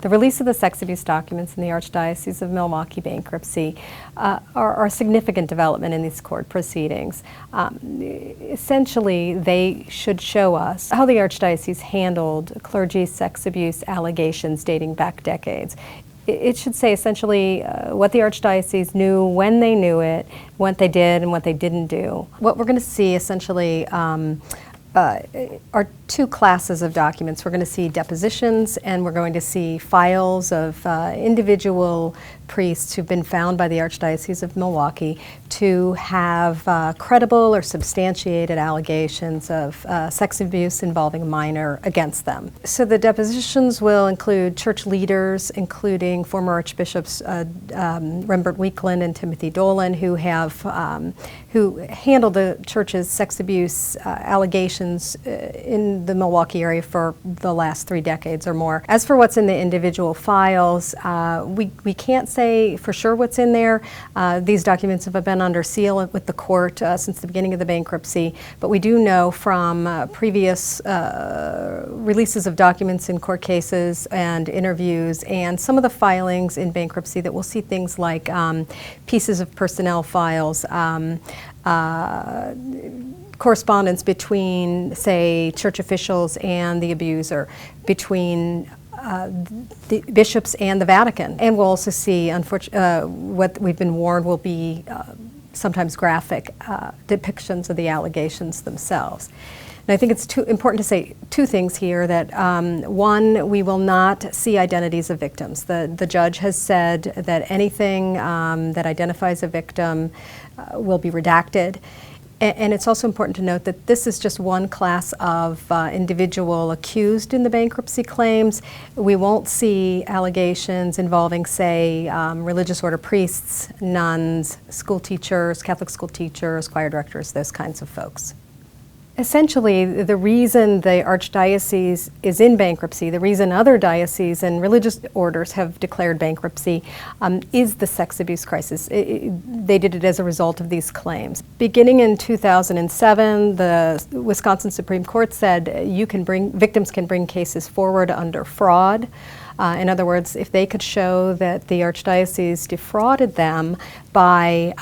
The release of the sex abuse documents in the Archdiocese of Milwaukee bankruptcy are a significant development in these court proceedings. Essentially, they should show us how the Archdiocese handled clergy sex abuse allegations dating back decades. It should say essentially what the Archdiocese knew, when they knew it, what they did and what they didn't do. What we're going to see essentially are two classes of documents. We're going to see depositions, and we're going to see files of individual priests who've been found by the Archdiocese of Milwaukee to have credible or substantiated allegations of sex abuse involving a minor against them. So the depositions will include church leaders, including former Archbishops Rembert Weekland and Timothy Dolan, who handled the church's sex abuse allegations in the Milwaukee area for the last 3 decades or more. As for what's in the individual files, we can't say for sure what's in there. These documents have been under seal with the court since the beginning of the bankruptcy, but we do know from previous releases of documents in court cases and interviews and some of the filings in bankruptcy that we'll see things like pieces of personnel files, correspondence between, say, church officials and the abuser, between the bishops and the Vatican. And we'll also see, what we've been warned will be sometimes graphic depictions of the allegations themselves. And I think it's important to say 2 things here, that one, we will not see identities of victims. The judge has said that anything that identifies a victim will be redacted. And it's also important to note that this is just one class of individual accused in the bankruptcy claims. We won't see allegations involving, say, religious order priests, nuns, school teachers, Catholic school teachers, choir directors, those kinds of folks. Essentially, the reason the Archdiocese is in bankruptcy, the reason other dioceses and religious orders have declared bankruptcy, is the sex abuse crisis. They did it as a result of these claims. Beginning in 2007, the Wisconsin Supreme Court said victims can bring cases forward under fraud. In other words, if they could show that the Archdiocese defrauded them by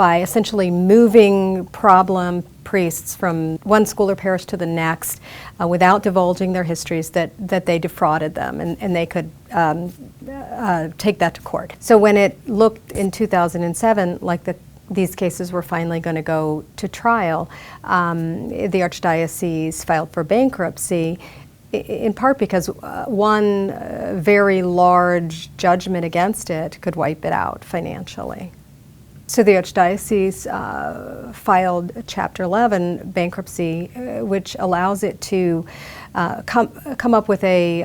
essentially moving problem priests from one school or parish to the next without divulging their histories, that they defrauded them, and they could take that to court. So when it looked in 2007 like these cases were finally going to go to trial, the Archdiocese filed for bankruptcy, in part because one very large judgment against it could wipe it out financially. So the Archdiocese filed Chapter 11 bankruptcy, which allows it to come up with a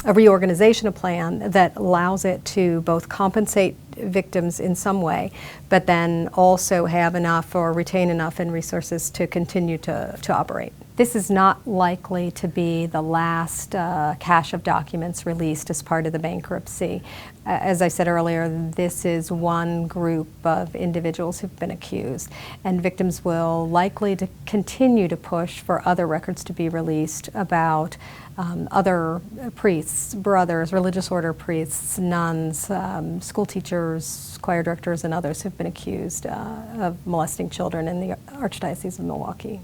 reorganization plan that allows it to both compensate victims in some way, but then also have enough or retain enough in resources to continue to operate. This is not likely to be the last cache of documents released as part of the bankruptcy. As I said earlier, this is one group of individuals who've been accused, and victims will likely to continue to push for other records to be released about other priests, brothers, religious order priests, nuns, school teachers, choir directors, and others who've been accused of molesting children in the Archdiocese of Milwaukee.